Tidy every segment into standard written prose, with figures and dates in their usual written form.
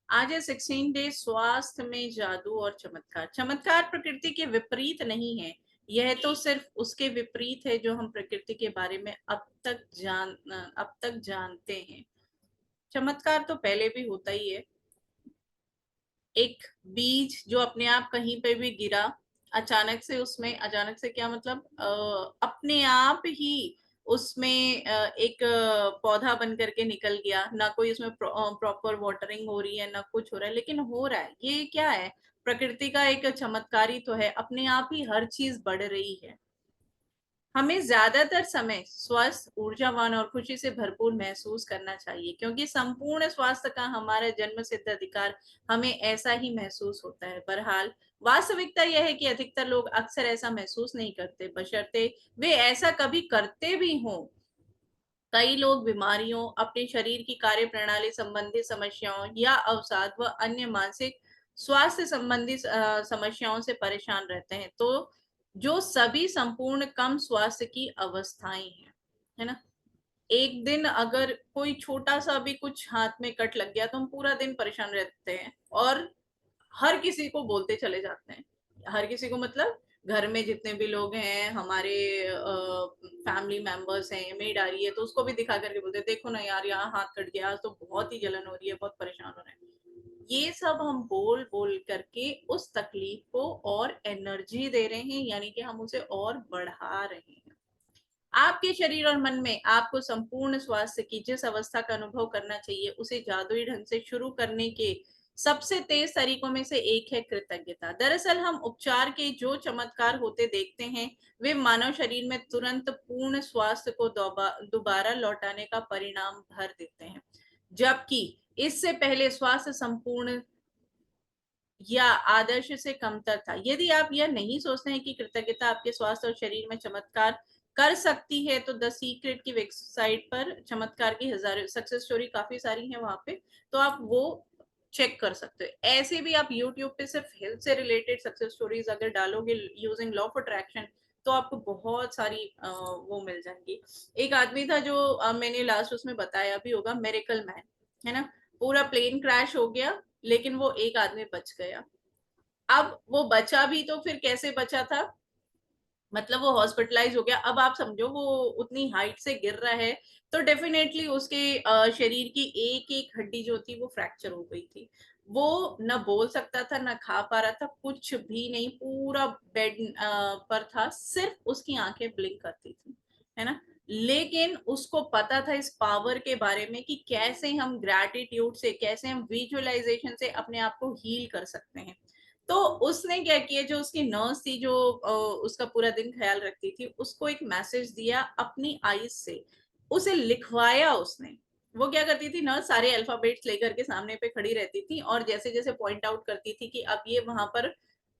आज है 16 डे स्वास्थ्य में जादू और चमत्कार। चमत्कार प्रकृति के विपरीत नहीं है, यह तो सिर्फ उसके विपरीत है जो हम प्रकृति के बारे में अब तक जानते हैं। चमत्कार तो पहले भी होता ही है। एक बीज जो अपने आप कहीं पे भी गिरा, अचानक से क्या मतलब, अपने आप ही उसमें एक पौधा बन करके निकल गया। ना कोई उसमें प्रॉपर वाटरिंग हो रही है, ना कुछ हो रहा है, लेकिन हो रहा है। ये क्या है? प्रकृति का एक चमत्कार ही तो है। अपने आप ही हर चीज बढ़ रही है। हमें ज्यादातर समय स्वस्थ, ऊर्जावान और खुशी से भरपूर महसूस करना चाहिए, क्योंकि संपूर्ण स्वास्थ्य का हमारा जन्म सिद्ध अधिकार हमें ऐसा ही महसूस होता है। बहरहाल, वास्तविकता यह है कि अधिकतर लोग अक्सर ऐसा महसूस नहीं करते, बशर्ते वे ऐसा कभी करते भी हों। कई लोग बीमारियों, अपने शरीर की कार्य प्रणाली संबंधी समस्याओं या अवसाद व अन्य मानसिक स्वास्थ्य संबंधी समस्याओं से परेशान रहते हैं, तो जो सभी संपूर्ण कम स्वास्थ्य की अवस्थाएं हैं, है ना। एक दिन अगर कोई छोटा सा भी कुछ हाथ में कट लग गया तो हम पूरा दिन परेशान रहते हैं, और हर किसी को बोलते चले जाते हैं। हर किसी को मतलब घर में जितने भी लोग हैं, हमारे फैमिली मेंबर्स हैं, मेड आ रही है तो उसको भी दिखा करके बोलते हैं, देखो ना यार, यहाँ हाथ कट गया, आज तो बहुत ही जलन हो रही है, बहुत परेशान हो रहे हैं। ये सब हम बोल बोल करके उस तकलीफ को और एनर्जी दे रहे हैं, यानी कि हम उसे और बढ़ा रहे हैं। आपके शरीर और मन में आपको संपूर्ण स्वास्थ्य की जिस अवस्था का अनुभव करना चाहिए, उसे जादुई ढंग से शुरू करने के सबसे तेज तरीकों में से एक है कृतज्ञता। दरअसल हम उपचार के जो चमत्कार होते देखते हैं, वे मानव शरीर में तुरंत पूर्ण स्वास्थ्य को दोबारा लौटाने का परिणाम भर देते हैं, जबकि इससे पहले स्वास्थ्य संपूर्ण या आदर्श से कमतर था। यदि आप यह नहीं सोचते हैं कि कृतज्ञता आपके स्वास्थ्य और शरीर में चमत्कार कर सकती है, तो द सीक्रेट की वेबसाइट पर चमत्कार की हजारों सक्सेस स्टोरी काफी सारी हैं वहां पे, तो आप वो चेक कर सकते हो। ऐसे भी आप यूट्यूब पे सिर्फ हेल्थ से रिलेटेड सक्सेस स्टोरीज अगर डालोगे यूजिंग लॉ ऑफ अट्रैक्शन, तो आपको बहुत सारी वो मिल जाएंगी। एक आदमी था जो मैंने लास्ट उसमें बताया भी होगा, मेरेकल मैन, है ना। पूरा प्लेन क्रैश हो गया, लेकिन वो एक आदमी बच गया। अब वो बचा भी तो फिर कैसे बचा था? मतलब वो हॉस्पिटलाइज हो गया। अब आप समझो, वो उतनी हाइट से गिर रहा है, तो डेफिनेटली उसके शरीर की एक एक हड्डी जो थी वो फ्रैक्चर हो गई थी। वो न बोल सकता था, न खा पा रहा था, कुछ भी नहीं। पूरा बेड पर था, सिर्फ उसकी आंखें ब्लिंक करती थी, है ना। लेकिन उसको पता था इस पावर के बारे में कि कैसे हम ग्रैटिट्यूड से, कैसे हम विजुअलाइजेशन से अपने आप को हील कर सकते हैं। तो उसने क्या किया, जो उसकी नर्स थी, जो उसका पूरा दिन ख्याल रखती थी, उसको एक मैसेज दिया अपनी आईज से, उसे लिखवाया उसने। वो क्या करती थी, नर्स सारे अल्फाबेट्स लेकर के सामने पे खड़ी रहती थी, और जैसे जैसे पॉइंट आउट करती थी कि अब ये वहां पर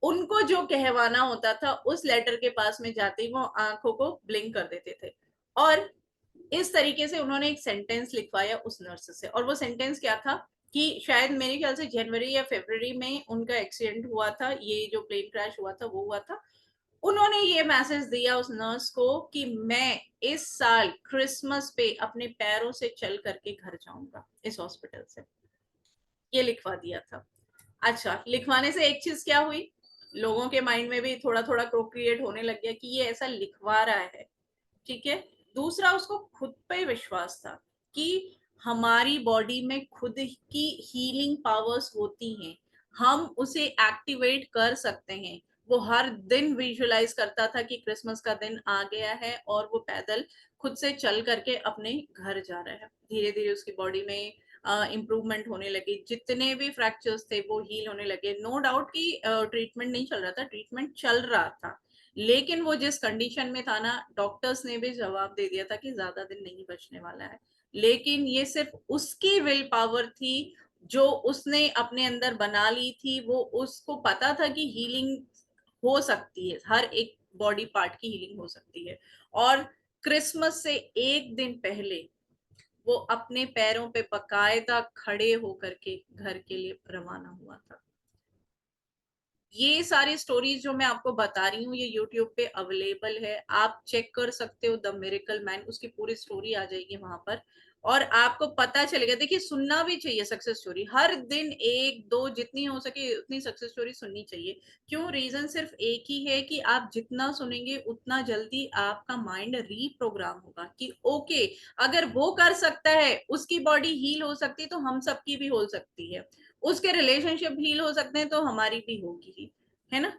उनको जो कहवाना होता था, उस लेटर के पास में जाते ही वो आंखों को ब्लिंक कर देते थे। और इस तरीके से उन्होंने एक सेंटेंस लिखवाया उस नर्स से। और वो सेंटेंस क्या था कि शायद मेरे ख्याल से जनवरी या फरवरी में उनका एक्सीडेंट हुआ था, ये जो प्लेन क्रैश हुआ था वो हुआ था। उन्होंने ये मैसेज दिया उस नर्स को कि मैं इस साल क्रिसमस पे अपने पैरों से चल करके घर जाऊंगा इस हॉस्पिटल से। ये लिखवा दिया था। अच्छा, लिखवाने से एक चीज क्या हुई, लोगों के माइंड में भी थोड़ा थोड़ा क्रिएट होने लग गया कि ये ऐसा लिखवा रहा है। ठीक है। दूसरा, उसको खुद पे विश्वास था कि हमारी बॉडी में खुद की हीलिंग पावर्स होती हैं, हम उसे एक्टिवेट कर सकते हैं। वो हर दिन विजुअलाइज करता था कि क्रिसमस का दिन आ गया है और वो पैदल खुद से चल करके अपने घर जा रहा है। धीरे धीरे उसकी बॉडी में इम्प्रूवमेंट होने लगी, जितने भी फ्रैक्चर्स थे वो हील होने लगे। नो डाउट कि ट्रीटमेंट नहीं चल रहा था, ट्रीटमेंट चल रहा था, लेकिन वो जिस कंडीशन में था ना, डॉक्टर्स ने भी जवाब दे दिया था कि ज्यादा दिन नहीं बचने वाला है। लेकिन ये सिर्फ उसकी विल पावर थी जो उसने अपने अंदर बना ली थी। वो उसको पता था कि हीलिंग हो सकती है, हर एक बॉडी पार्ट की हीलिंग हो सकती है। और क्रिसमस से एक दिन पहले वो अपने पैरों पे बकायदा खड़े होकर के घर के लिए रवाना हुआ था। ये सारी स्टोरीज जो मैं आपको बता रही हूँ, ये यूट्यूब पे अवेलेबल है, आप चेक कर सकते हो। द मिरेकल मैन, उसकी पूरी स्टोरी आ जाएगी वहां पर। और आपको पता चलेगा। देखिए, सुनना भी चाहिए सक्सेस स्टोरी, हर दिन 1-2 जितनी हो सके उतनी सक्सेस स्टोरी सुननी चाहिए। क्यों? रीज़न सिर्फ़ एक ही है कि आप जितना सुनेंगे उतना जल्दी आपका माइंड रीप्रोग्राम होगा कि ओके, अगर वो कर सकता है, उसकी बॉडी हील हो सकती है, तो हम सबकी भी हो सकती है। उसके रिलेशनशिप हील हो सकते हैं, तो हमारी भी होगी ही। है ना?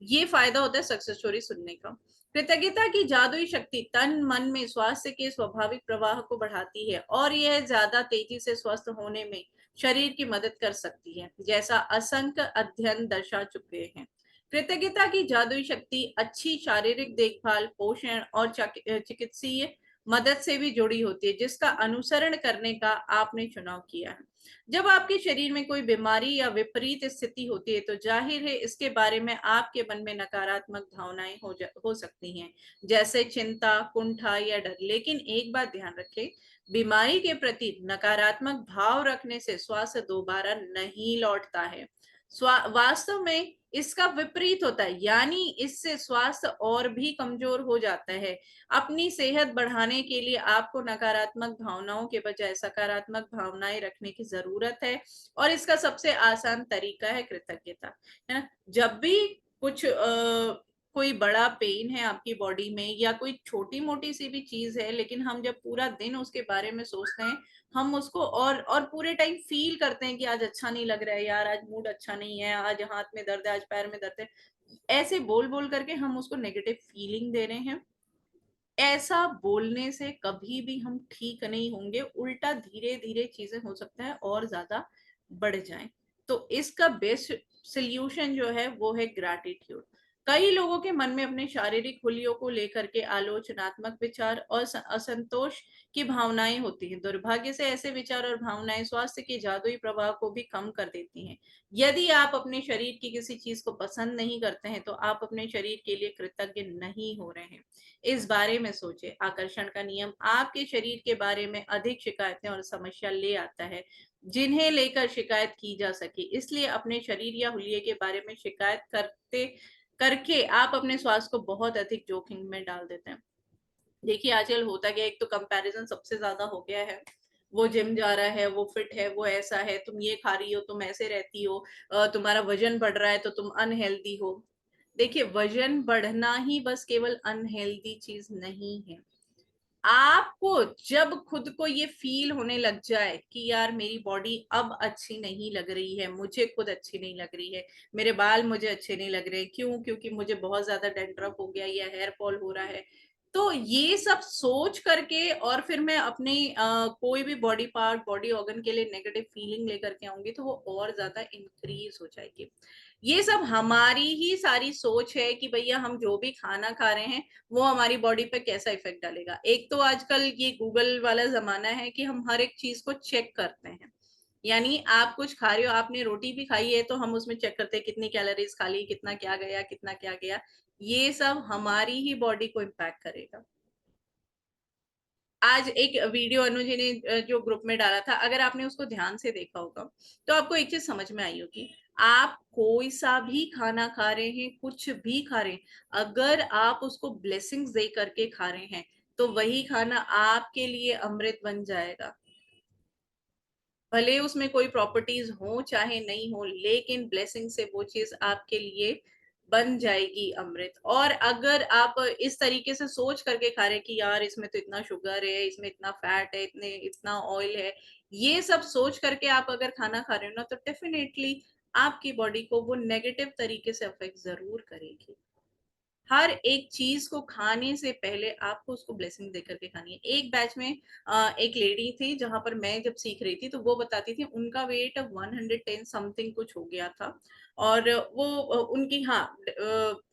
ये फायदा होता है सक्सेस स्टोरी सुनने का। कृतज्ञता की जादुई शक्ति तन मन में स्वास्थ्य के स्वाभाविक प्रवाह को बढ़ाती है और यह ज्यादा तेजी से स्वस्थ होने में शरीर की मदद कर सकती है, जैसा असंख्य अध्ययन दर्शा चुके हैं। कृतज्ञता की जादुई शक्ति अच्छी शारीरिक देखभाल, पोषण और चिकित्सीय मदद से भी जुड़ी होती है, जिसका अनुसरण करने का आपने चुनाव किया है। जब आपके शरीर में कोई बीमारी या विपरीत स्थिति होती है, तो जाहिर है इसके बारे में आपके मन में नकारात्मक भावनाएं हो सकती हैं, जैसे चिंता, कुंठा या डर। लेकिन एक बात ध्यान रखें, बीमारी के प्रति नकारात्मक भाव रखने से स्वास्थ्य दोबारा नहीं लौटता है। वास्तव में इसका विपरीत होता है, यानी इससे स्वास्थ्य और भी कमजोर हो जाता है। अपनी सेहत बढ़ाने के लिए आपको नकारात्मक भावनाओं के बजाय सकारात्मक भावनाएं रखने की जरूरत है, और इसका सबसे आसान तरीका है कृतज्ञता। है ना? जब भी कुछ कोई बड़ा पेन है आपकी बॉडी में, या कोई छोटी मोटी सी भी चीज है, लेकिन हम जब पूरा दिन उसके बारे में सोचते हैं, हम उसको और पूरे टाइम फील करते हैं कि आज अच्छा नहीं लग रहा है यार, आज मूड अच्छा नहीं है, आज हाथ में दर्द है, आज पैर में दर्द है, ऐसे बोल बोल करके हम उसको नेगेटिव फीलिंग दे रहे हैं। ऐसा बोलने से कभी भी हम ठीक नहीं होंगे, उल्टा धीरे धीरे चीजें हो सकता है और ज्यादा बढ़ जाएं। तो इसका बेस्ट सोल्यूशन जो है वो है ग्रैटिट्यूड। कई लोगों के मन में अपने शारीरिक हुलियों को लेकर के आलोचनात्मक विचार और असंतोष की भावनाएं होती हैं। दुर्भाग्य से ऐसे विचार और भावनाएं स्वास्थ्य के जादुई प्रभाव को भी कम कर देती हैं। यदि आप अपने शरीर की किसी चीज को पसंद नहीं करते हैं, तो आप अपने शरीर के लिए कृतज्ञ नहीं हो रहे हैं। इस बारे में सोचें। आकर्षण का नियम आपके शरीर के बारे में अधिक शिकायतें और समस्या ले आता है, जिन्हें लेकर शिकायत की जा सके। इसलिए अपने शरीर या हुलिये के बारे में शिकायत करते करके आप अपने स्वास्थ्य को बहुत अधिक जोखिम में डाल देते हैं। देखिए, आजकल होता क्या है, एक तो कंपैरिजन सबसे ज्यादा हो गया है। वो जिम जा रहा है, वो फिट है, वो ऐसा है, तुम ये खा रही हो, तुम ऐसे रहती हो, तुम्हारा वजन बढ़ रहा है तो तुम अनहेल्दी हो। देखिए, वजन बढ़ना ही बस केवल अनहेल्दी चीज नहीं है। आपको जब खुद को ये फील होने लग जाए कि यार मेरी बॉडी अब अच्छी नहीं लग रही है, मुझे खुद अच्छी नहीं लग रही है, मेरे बाल मुझे अच्छे नहीं लग रहे, क्यों? क्योंकि मुझे बहुत ज्यादा डैंड्रफ हो गया या हेयर फॉल हो रहा है, तो ये सब सोच करके और फिर मैं अपने कोई भी बॉडी पार्ट, बॉडी ऑर्गन के लिए नेगेटिव फीलिंग लेकर के आऊंगी, तो वो और ज्यादा इंक्रीज हो जाएगी। ये सब हमारी ही सारी सोच है कि भैया हम जो भी खाना खा रहे हैं वो हमारी बॉडी पे कैसा इफेक्ट डालेगा। एक तो आजकल ये गूगल वाला जमाना है कि हम हर एक चीज को चेक करते हैं। यानी आप कुछ खा रहे हो, आपने रोटी भी खाई है, तो हम उसमें चेक करते हैं कितनी कैलोरीज खा ली, कितना क्या गया, कितना क्या गया। ये सब हमारी ही बॉडी को इम्पैक्ट करेगा। आज एक वीडियो अनुजी ने जो ग्रुप में डाला था, अगर आपने उसको ध्यान से देखा होगा, तो आपको एक चीज समझ में आई होगी। आप कोई सा भी खाना खा रहे हैं, कुछ भी खा रहे हैं, अगर आप उसको ब्लेसिंग्स दे करके खा रहे हैं, तो वही खाना आपके लिए अमृत बन जाएगा। भले उसमें कोई प्रॉपर्टीज हो चाहे नहीं हो, लेकिन ब्लेसिंग से वो चीज आपके लिए बन जाएगी अमृत। और अगर आप इस तरीके से सोच करके खा रहे हैं कि यार इसमें तो इतना शुगर है, इसमें इतना फैट है, इतना ऑयल है, ये सब सोच करके आप अगर खाना खा रहे हो ना, तो डेफिनेटली आपकी बॉडी को वो नेगेटिव तरीके से अफेक्ट जरूर करेगी। हर एक चीज को खाने से पहले आपको उसको ब्लेसिंग दे करके खानी है। एक बैच में एक लेडी थी, जहां पर मैं जब सीख रही थी, तो वो बताती थी उनका वेट 110 समथिंग कुछ हो गया था। और वो उनकी, हाँ,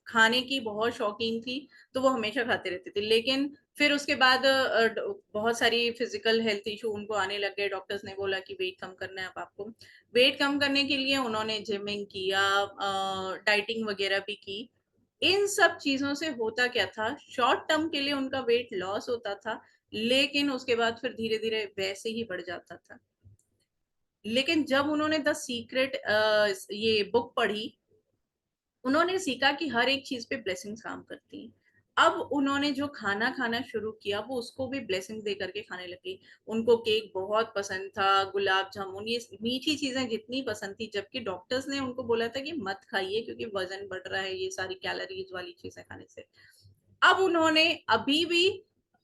खाने की बहुत शौकीन थी, तो वो हमेशा खाते रहते थे। लेकिन फिर उसके बाद बहुत सारी फिजिकल हेल्थ इशू उनको आने लग गए। डॉक्टर्स ने बोला कि वेट कम करना है अब आपको। वेट कम करने के लिए उन्होंने जिमिंग किया, डाइटिंग वगैरह भी की। इन सब चीजों से होता क्या था, शॉर्ट टर्म के लिए उनका वेट लॉस होता था, लेकिन उसके बाद फिर धीरे धीरे वैसे ही बढ़ जाता था। लेकिन जब उन्होंने द सीक्रेट ये बुक पढ़ी, उन्होंने सीखा कि हर एक चीज पे ब्लेसिंग्स काम करती हैं। अब उन्होंने जो खाना खाना शुरू किया वो उसको भी ब्लेसिंग दे करके खाने लगी। उनको केक बहुत पसंद था, गुलाब जामुन, ये मीठी चीजें जितनी पसंद थी, जबकि डॉक्टर्स ने उनको बोला था कि मत खाइए क्योंकि वजन बढ़ रहा है ये सारी कैलोरीज वाली चीजें खाने से। अब उन्होंने अभी भी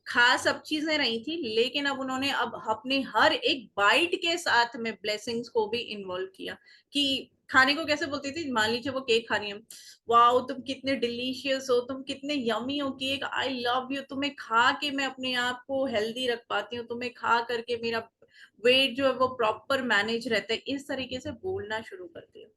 खा सब चीजें रही थी, लेकिन अब उन्होंने अब अपने हर एक बाइट के साथ में ब्लेसिंग्स को भी इन्वॉल्व किया। कि खाने को कैसे बोलती थी, मान लीजिए वो केक खानी है, वाओ तुम कितने डिलीशियस हो, तुम कितने यमी हो केक, आई लव यू, तुम्हें खा के मैं अपने आप को हेल्दी रख पाती हूँ, तुम्हें खा करके मेरा वेट जो है वो प्रॉपर मैनेज रहता है, इस तरीके से बोलना शुरू करती हूँ।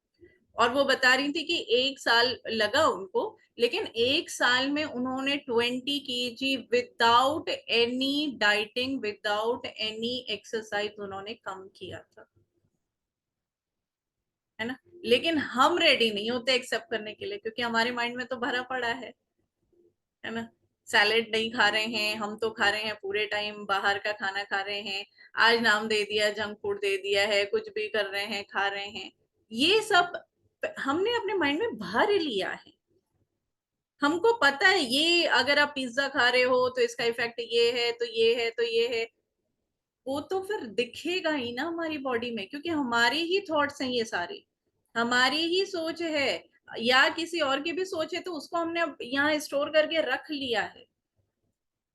और वो बता रही थी कि 1 साल लगा उनको, लेकिन 1 साल में उन्होंने 20 kg without any dieting, without any exercise उन्होंने कम किया था, है ना। लेकिन हम रेडी नहीं होते एक्सेप्ट करने के लिए, क्योंकि हमारे माइंड में तो भरा पड़ा है ना। सैलेड नहीं खा रहे हैं, हम तो खा रहे हैं पूरे टाइम बाहर का खाना खा रहे हैं, आज नाम दे दिया जंक फूड दे दिया है, कुछ भी कर रहे हैं खा रहे हैं, ये सब हमने अपने माइंड में भर लिया है। हमको पता है ये अगर आप पिज्जा खा रहे हो तो इसका इफेक्ट ये है, तो ये है, तो ये है, वो तो फिर दिखेगा ही ना हमारी बॉडी में, क्योंकि हमारी ही थॉट्स हैं ये सारे, हमारी ही सोच है, या किसी और की भी सोच है तो उसको हमने यहाँ स्टोर करके रख लिया है।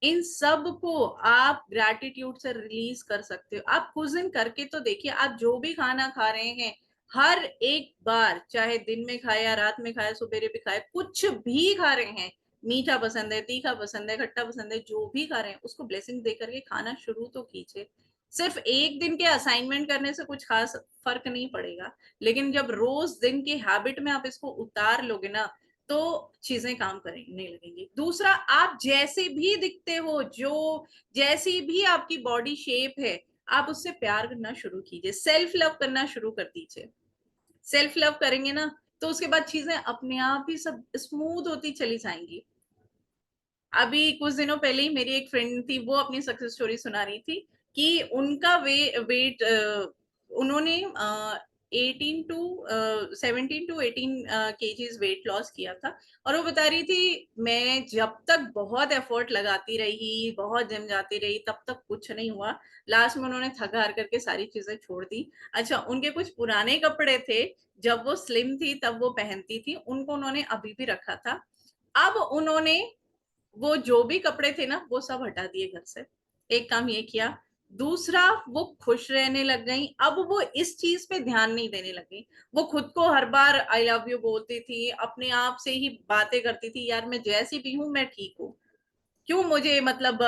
इन सब को आप ग्रैटिट्यूड से रिलीज कर सकते हो। आप कुछ दिन करके तो देखिए, आप जो भी खाना खा रहे हैं, हर एक बार, चाहे दिन में खाया, रात में खाया, सुबेरे भी खाया, कुछ भी खा रहे हैं, मीठा पसंद है, तीखा पसंद है, खट्टा पसंद है, जो भी खा रहे हैं उसको ब्लेसिंग दे करके खाना शुरू तो कीजिए। सिर्फ एक दिन के असाइनमेंट करने से कुछ खास फर्क नहीं पड़ेगा, लेकिन जब रोज दिन की हैबिट में आप इसको उतार लोगे ना, तो चीजें काम करने लगेंगी। दूसरा, आप जैसे भी दिखते हो, जो जैसी भी आपकी बॉडी शेप है, आप उससे प्यार करना शुरू कीजिए, सेल्फ लव करना शुरू कर दीजिए। सेल्फ लव करेंगे ना, तो उसके बाद चीजें अपने आप ही सब स्मूथ होती चली जाएंगी। अभी कुछ दिनों पहले ही मेरी एक फ्रेंड थी, वो अपनी सक्सेस स्टोरी सुना रही थी कि उनका वेट उन्होंने 17 to 18 केजीज वेट लॉस किया था। और वो बता रही थी, मैं जब तक बहुत एफर्ट लगाती रही, बहुत जिम जाती रही, तब तक कुछ नहीं हुआ, लास्ट में उन्होंने थक हार करके सारी चीजें छोड़ दी। अच्छा, उनके कुछ पुराने कपड़े थे, जब वो स्लिम थी तब वो पहनती थी, उनको उन्होंने अभी भी रखा था। अब उन्होंने वो जो भी कपड़े थे ना, वो सब हटा दिए घर से। एक काम ये किया। दूसरा, वो खुश रहने लग गई, अब वो इस चीज पे ध्यान नहीं देने लगी। वो खुद को हर बार आई लव यू बोलती थी, अपने आप से ही बातें करती थी, यार मैं जैसी भी हूं मैं ठीक हूँ, क्यों मुझे मतलब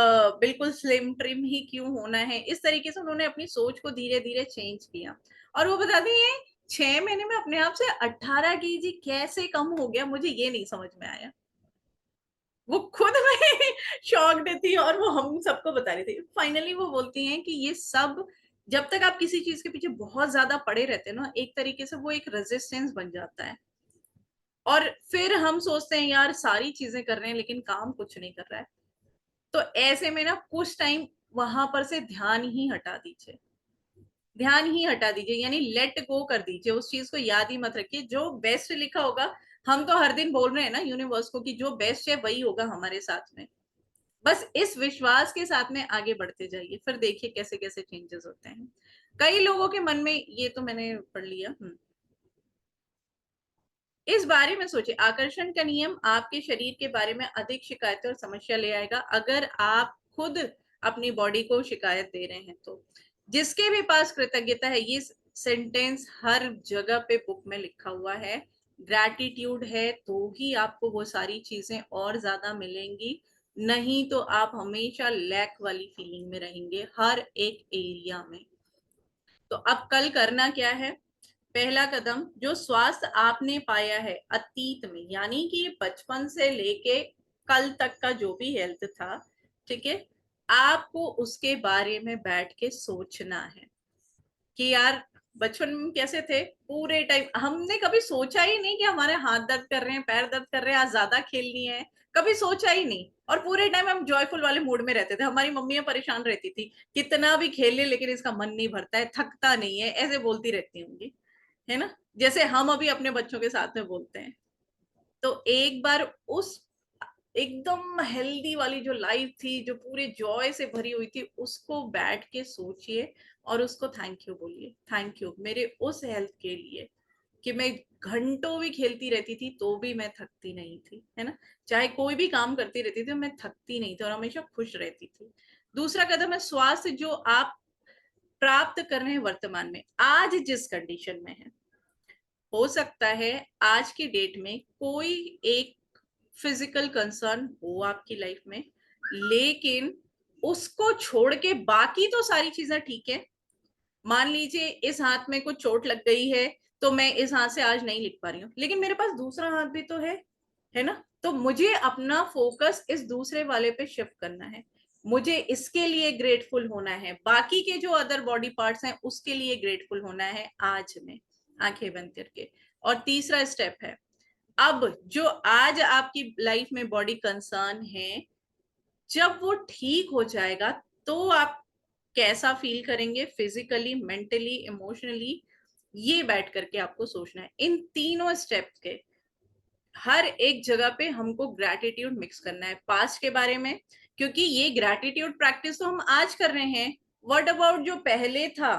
बिल्कुल स्लिम ट्रिम ही क्यों होना है। इस तरीके से उन्होंने अपनी सोच को धीरे धीरे चेंज किया। और वो बताती है, 6 महीने में अपने आप से 18 kg कैसे कम हो गया, मुझे ये नहीं समझ में आया। वो खुद में शॉक्ड थी और वो हम सबको बता रही थी। फाइनली वो बोलती हैं कि ये सब, जब तक आप किसी चीज के पीछे बहुत ज्यादा पड़े रहते हैं ना, एक तरीके से वो एक रेजिस्टेंस बन जाता है। और फिर हम सोचते हैं यार सारी चीजें कर रहे हैं लेकिन काम कुछ नहीं कर रहा है। तो ऐसे में ना कुछ टाइम वहां पर से ध्यान ही हटा दीजिए, ध्यान ही हटा दीजिए, यानी लेट गो कर दीजिए, उस चीज को याद ही मत रखिए। जो बेस्ट लिखा होगा, हम तो हर दिन बोल रहे हैं ना यूनिवर्स को कि जो बेस्ट है वही होगा हमारे साथ में। बस इस विश्वास के साथ में आगे बढ़ते जाइए, फिर देखिए कैसे कैसे चेंजेस होते हैं। कई लोगों के मन में, ये तो मैंने पढ़ लिया। इस बारे में सोचिए, आकर्षण का नियम आपके शरीर के बारे में अधिक शिकायतें और समस्या ले आएगा अगर आप खुद अपनी बॉडी को शिकायत दे रहे हैं तो। जिसके भी पास कृतज्ञता है, ये सेंटेंस हर जगह पे बुक में लिखा हुआ है, ग्रैटिट्यूड है तो ही आपको वो सारी चीजें और ज्यादा मिलेंगी, नहीं तो आप हमेशा लैक वाली फीलिंग में रहेंगे हर एक एरिया में। तो अब कल करना क्या है? पहला कदम, जो स्वास्थ्य आपने पाया है अतीत में, यानी कि बचपन से लेके कल तक का जो भी हेल्थ था, ठीक है, आपको उसके बारे में बैठ के सोचना है कि यार बचपन में कैसे थे। पूरे टाइम हमने कभी सोचा ही नहीं कि हमारे हाथ दर्द कर रहे हैं, पैर दर्द कर रहे हैं, आज ज्यादा खेलनी है, कभी सोचा ही नहीं। और पूरे टाइम हम जॉयफुल वाले मूड में रहते थे, हमारी मम्मियां परेशान रहती थी, कितना भी खेल ले लेकिन इसका मन नहीं भरता है, थकता नहीं है, ऐसे बोलती रहती होंगी, है ना, जैसे हम अभी अपने बच्चों के साथ में बोलते हैं। तो एक बार उस एकदम हेल्दी वाली जो लाइफ थी, जो पूरे जॉय से भरी हुई थी, उसको बैठ के सोचिए और उसको थैंक यू बोलिए। थैंक यू मेरे उस हेल्थ के लिए कि मैं घंटों भी खेलती रहती थी तो भी मैं थकती नहीं थी, है ना? चाहे कोई भी काम करती रहती थी, मैं थकती नहीं थी और हमेशा खुश रहती थी। दूसरा कदम है स्वास्थ्य, जो आप प्राप्त कर रहे हैं वर्तमान में, आज जिस कंडीशन में है। हो सकता है आज की डेट में कोई एक फिजिकल कंसर्न हो आपकी लाइफ में, लेकिन उसको छोड़ के बाकी तो सारी चीजें ठीक है। मान लीजिए इस हाथ में कुछ चोट लग गई है, तो मैं इस हाथ से आज नहीं लिख पा रही हूँ, लेकिन मेरे पास दूसरा हाथ भी तो है ना? तो मुझे अपना फोकस इस दूसरे वाले पे शिफ्ट करना है। मुझे इसके लिए ग्रेटफुल होना है, बाकी के जो अदर बॉडी पार्ट्स हैं उसके लिए ग्रेटफुल होना है आज में, आंखें बंद करके। और तीसरा स्टेप है, अब जो आज आपकी लाइफ में बॉडी कंसर्न है, जब वो ठीक हो जाएगा तो आप कैसा फील करेंगे फिजिकली, मेंटली, इमोशनली, ये बैठ करके आपको सोचना है। इन तीनों स्टेप के हर एक जगह पे हमको ग्रैटिट्यूड मिक्स करना है पास्ट के बारे में, क्योंकि ये ग्रैटिट्यूड प्रैक्टिस तो हम आज कर रहे हैं। व्हाट अबाउट जो पहले था,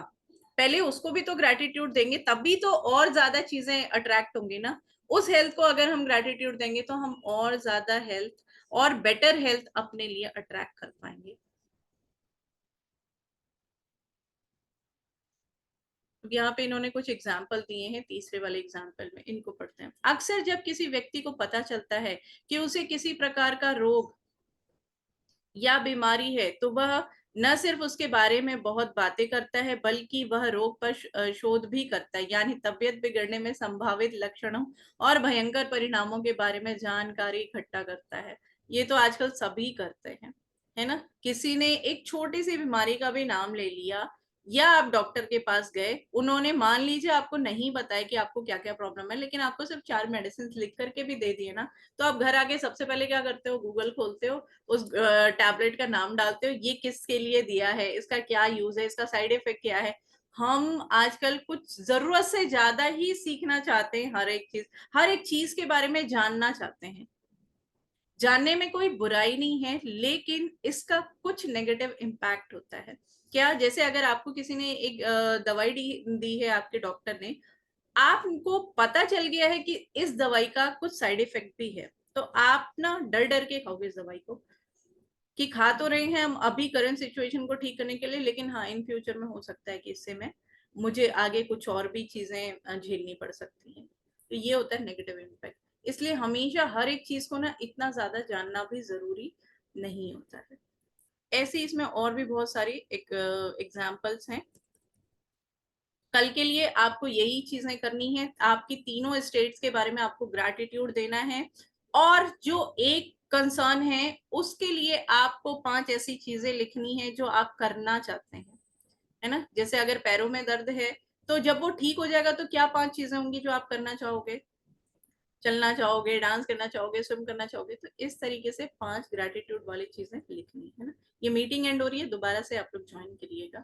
पहले उसको भी तो ग्रैटिट्यूड देंगे, तभी तो और ज्यादा चीजें अट्रैक्ट होंगी ना। उस हेल्थ को अगर हम ग्रैटिट्यूड देंगे तो हम और ज्यादा हेल्थ और बेटर हेल्थ अपने लिए अट्रैक्ट कर पाएंगे। अब यहाँ पे इन्होंने कुछ एग्जाम्पल दिए हैं, तीसरे वाले एग्जाम्पल में इनको पढ़ते हैं। अक्सर जब किसी व्यक्ति को पता चलता है कि उसे किसी प्रकार का रोग या बीमारी है, तो वह न सिर्फ उसके बारे में बहुत बातें करता है, बल्कि वह रोग पर शोध भी करता है, यानी तबीयत बिगड़ने में संभावित लक्षणों और भयंकर परिणामों के बारे में जानकारी इकट्ठा करता है। ये तो आजकल सभी करते हैं, है ना? किसी ने एक छोटी सी बीमारी का भी नाम ले लिया, या आप डॉक्टर के पास गए, उन्होंने मान लीजिए आपको नहीं बताया कि आपको क्या क्या प्रॉब्लम है, लेकिन आपको सिर्फ 4 मेडिसिन लिख करके भी दे दिए ना, तो आप घर आके सबसे पहले क्या करते हो? गूगल खोलते हो, उस टैबलेट का नाम डालते हो, ये किसके लिए दिया है, इसका क्या यूज है, इसका साइड इफेक्ट क्या है। हम आजकल कुछ जरूरत से ज्यादा ही सीखना चाहते हैं, हर एक चीज के बारे में जानना चाहते हैं। जानने में कोई बुराई नहीं है, लेकिन इसका कुछ नेगेटिव इम्पैक्ट होता है। क्या? जैसे अगर आपको किसी ने एक दवाई दी है, आपके डॉक्टर ने, आपको पता चल गया है कि इस दवाई का कुछ साइड इफेक्ट भी है, तो आप ना डर डर के खाओगे इस दवाई को, कि खा तो रहे हैं हम अभी करंट सिचुएशन को ठीक करने के लिए, लेकिन हाँ इन फ्यूचर में हो सकता है कि इससे मैं मुझे आगे कुछ और भी चीजें झेलनी पड़ सकती हैं। तो ये होता है नेगेटिव इम्पैक्ट। इसलिए हमेशा हर एक चीज को ना इतना ज्यादा जानना भी जरूरी नहीं होता है। ऐसे इसमें और भी बहुत सारी एक एग्जाम्पल्स हैं। कल के लिए आपको यही चीजें करनी है, आपकी तीनों स्टेट्स के बारे में आपको ग्रैटिट्यूड देना है, और जो एक कंसर्न है उसके लिए आपको 5 ऐसी चीजें लिखनी है जो आप करना चाहते हैं, है ना? जैसे अगर पैरों में दर्द है, तो जब वो ठीक हो जाएगा तो क्या 5 चीजें होंगी जो आप करना चाहोगे? चलना चाहोगे, डांस करना चाहोगे, स्विम करना चाहोगे। तो इस तरीके से 5 ग्रैटिट्यूड वाली चीजें लिखनी है ना। ये मीटिंग एंड हो रही है, दोबारा से आप लोग ज्वाइन करिएगा।